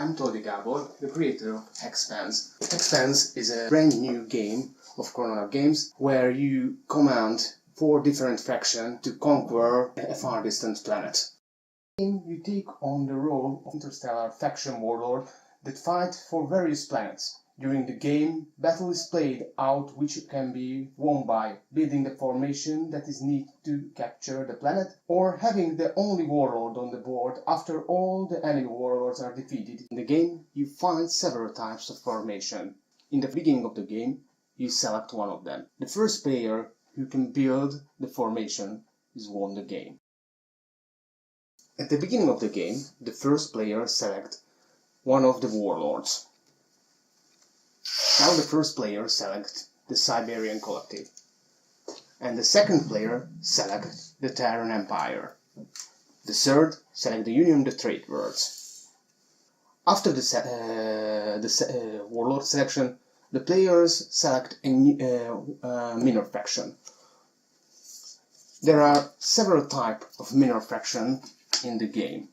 I'm Todi Gabor, the creator of Hexpanse. Hexpanse is a brand new game of Corona games where you command 4 different factions to conquer a far distant planet. In you take on the role of interstellar faction warlord that fight for various planets. During the game, battle is played out which can be won by building the formation that is needed to capture the planet, or having the only warlord on the board after all the enemy warlords are defeated. In the game, you find several types of formation. In the beginning of the game, you select one of them. The first player who can build the formation is won the game. At the beginning of the game, the first player selects one of the warlords. Now the first player selects the Siberian Collective, and the second player selects the Terran Empire. The third selects the Union of the Trade Worlds. After the warlord selection, the players select a minor faction. There are several types of minor faction in the game.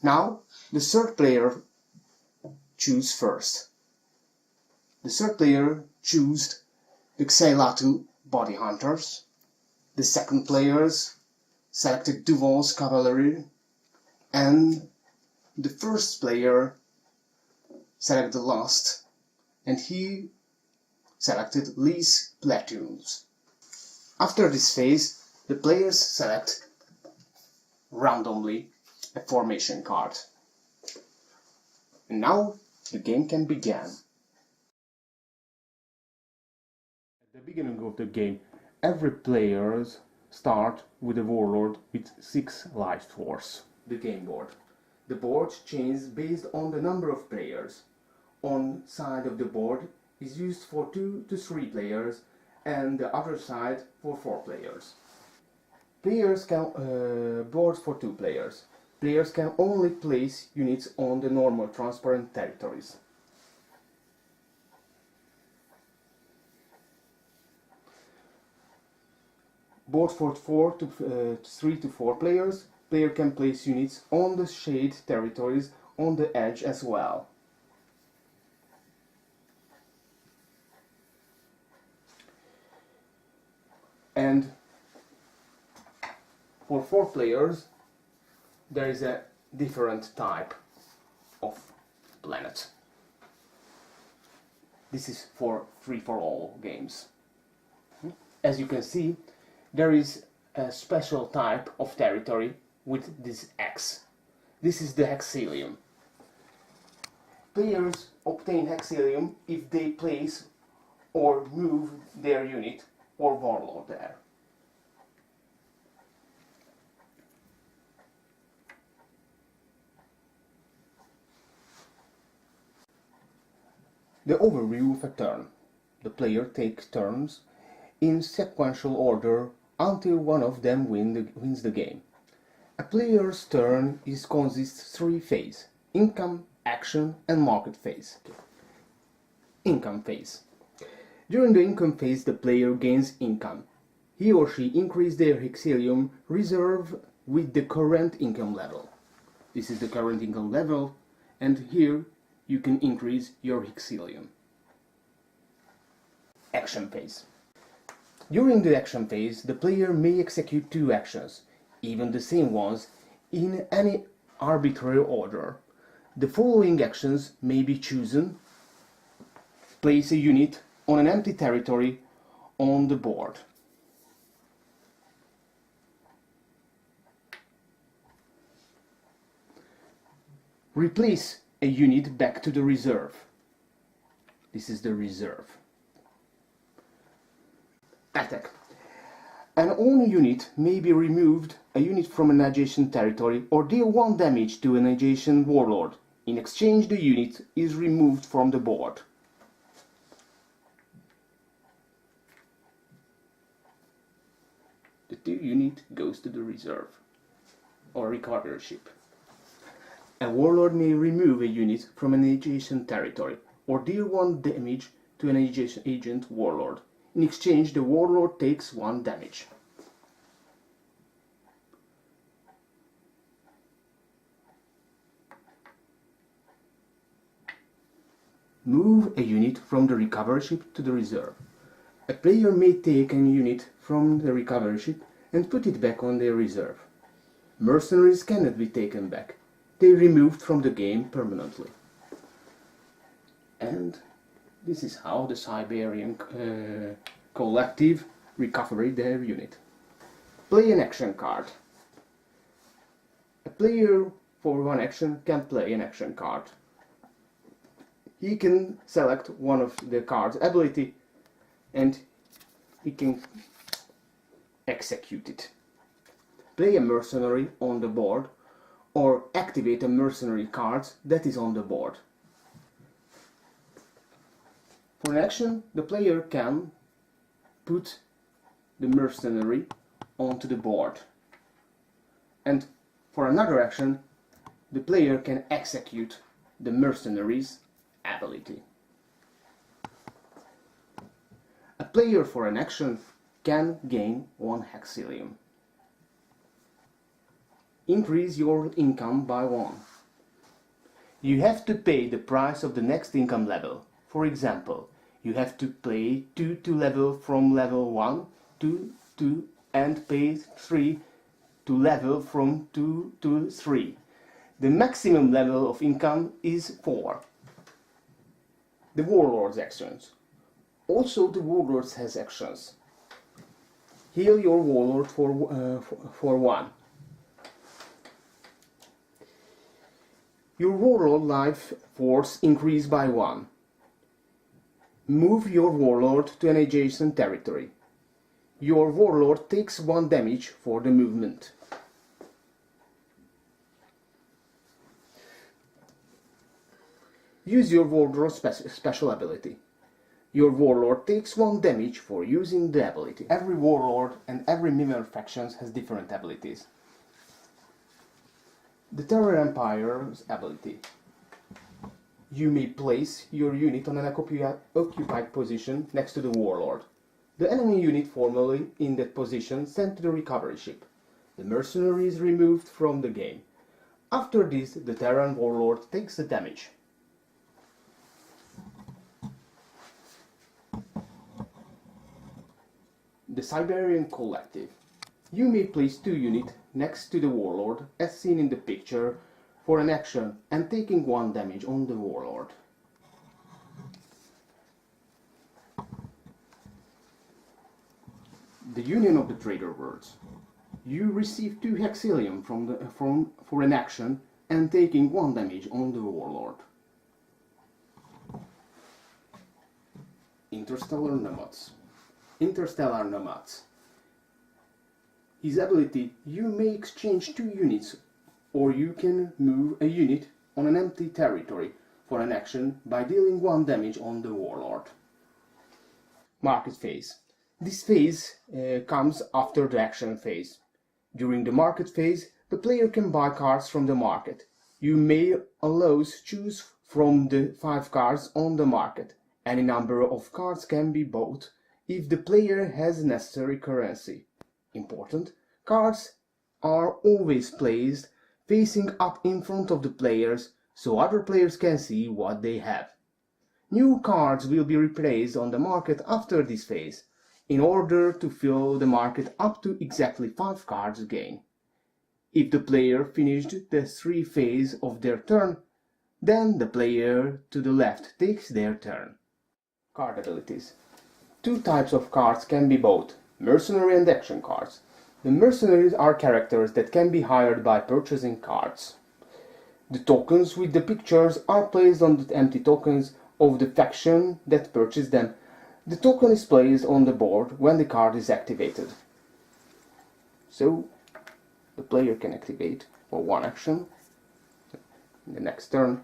Now, the third player chooses first. The third player chooses the Xailatu Body Hunters. The second players selected Duval's Cavalry, and the first player selected the last, and he selected Lee's Platoons. After this phase, the players select randomly a formation card. And now the game can begin. At the beginning of the game, every player starts with a warlord with 6 life force. The game board. The board changes based on the number of players. One side of the board is used for 2 to 3 players and the other side for 4 players. Players can board for 2 players. Players can only place units on the normal transparent territories. Board for 3 to 4 players. Player can place units on the shade territories on the edge as well. And for 4 players, there is a different type of planet. This is for free-for-all games. As you can see, there is a special type of territory with this X. This is the Hexilium. Players obtain Hexilium if they place or move their unit or warlord there. The overview of a turn. The player takes turns in sequential order until one of them wins the game. A player's turn consists 3 phases: income, action, and market phase. Income phase. During the income phase, the player gains income. He or she increases their Hexilium reserve with the current income level. This is the current income level, and here you can increase your Hexilium. Action phase. During the action phase, the player may execute 2 actions, even the same ones, in any arbitrary order. The following actions may be chosen: place a unit on an empty territory on the board. Replace a unit back to the reserve. This is the reserve. Attack. An own unit may be removed, a unit from an adjacent territory, or deal 1 damage to an adjacent warlord. In exchange, the unit is removed from the board. The 2 unit goes to the reserve or recovery ship. A warlord may remove a unit from an adjacent territory or deal 1 damage to an adjacent warlord. In exchange, the warlord takes 1 damage. Move a unit from the recovery ship to the reserve. A player may take a unit from the recovery ship and put it back on their reserve. Mercenaries cannot be taken back. They are removed from the game permanently. And this is how the Siberian collective recovered their unit. Play an action card. A player for one action can play an action card. He can select one of the card's ability and he can execute it. Play a mercenary on the board or activate a mercenary card that is on the board. For an action, the player can put the mercenary onto the board. And for another action, the player can execute the mercenary's ability. A player for an action can gain 1 hexillium. Increase your income by 1. You have to pay the price of the next income level. For example, you have to pay 2 to level from level 1 to 2 and pay 3 to level from 2 to 3. The maximum level of income is 4. The Warlord's actions. Also the Warlord has actions. Heal your Warlord for 1. Your Warlord life force increase by 1. Move your Warlord to an adjacent territory. Your Warlord takes 1 damage for the movement. Use your Warlord's special ability. Your Warlord takes 1 damage for using the ability. Every Warlord and every Mimer faction has different abilities. The Terror Empire's ability. You may place your unit on an occupied position next to the Warlord. The enemy unit formerly in that position sent to the recovery ship. The mercenary is removed from the game. After this, the Terran Warlord takes the damage. The Siberian Collective. You may place 2 units next to the Warlord, as seen in the picture, for an action and taking 1 damage on the Warlord. The Union of the Trader Worlds. You receive 2 hexillium for an action and taking 1 damage on the Warlord. Interstellar Nomads. Interstellar Nomads. His ability, you may exchange 2 units, or you can move a unit on an empty territory for an action by dealing 1 damage on the Warlord. Market phase. This phase comes after the action phase. During the market phase, the player can buy cards from the market. You may choose from the 5 cards on the market. Any number of cards can be bought if the player has necessary currency. Important, cards are always placed facing up in front of the players so other players can see what they have. New cards will be replaced on the market after this phase, in order to fill the market up to exactly 5 cards again. If the player finished the 3 phase of their turn, then the player to the left takes their turn. Card abilities. 2 types of cards can be bought, mercenary and action cards. The mercenaries are characters that can be hired by purchasing cards. The tokens with the pictures are placed on the empty tokens of the faction that purchased them. The token is placed on the board when the card is activated. So, the player can activate for 1 action in the next turn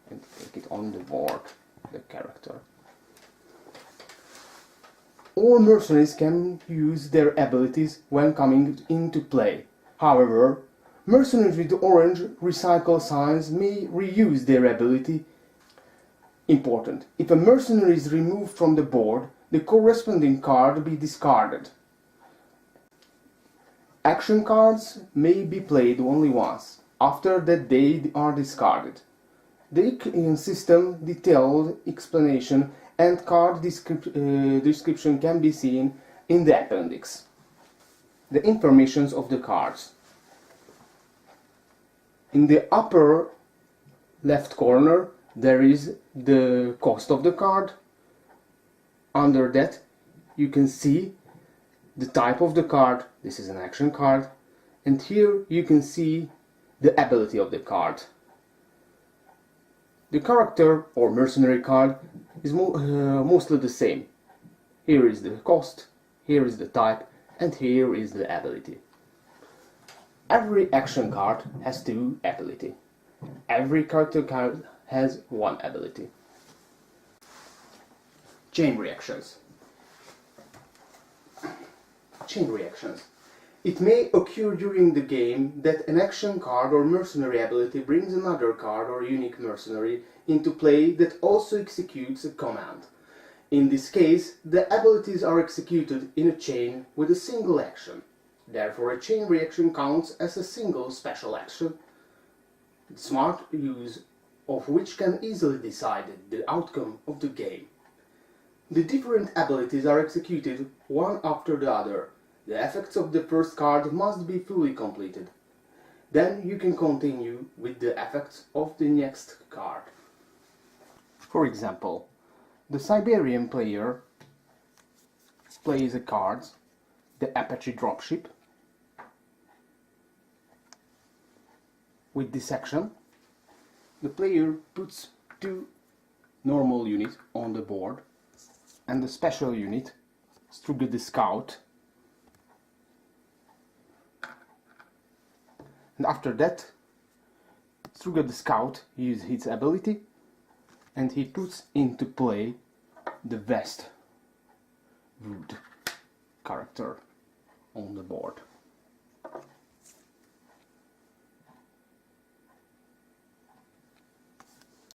and take it on the board, the character. All mercenaries can use their abilities when coming into play. However, mercenaries with orange recycle signs may reuse their ability. Important. If a mercenary is removed from the board, the corresponding card be discarded. Action cards may be played only once. After that they are discarded. The system detailed explanation and card description can be seen in the appendix. The informations of the cards. In the upper left corner there is the cost of the card. Under that you can see the type of the card. This is an action card. And here you can see the ability of the card. The character or mercenary card is mostly the same. Here is the cost, here is the type, and here is the ability. Every action card has 2 ability. Every character card has 1 ability. Chain reactions. Chain reactions. It may occur during the game that an action card or mercenary ability brings another card or unique mercenary into play that also executes a command. In this case, the abilities are executed in a chain with a single action. Therefore, a chain reaction counts as a single special action, smart use of which can easily decide the outcome of the game. The different abilities are executed one after the other. The effects of the first card must be fully completed. Then you can continue with the effects of the next card. For example, the Siberian player plays a card, the Apache dropship. With this action, the player puts 2 normal units on the board and the special unit, Struga the Scout. And after that, Struga the Scout uses his ability and he puts into play the West Wood character on the board.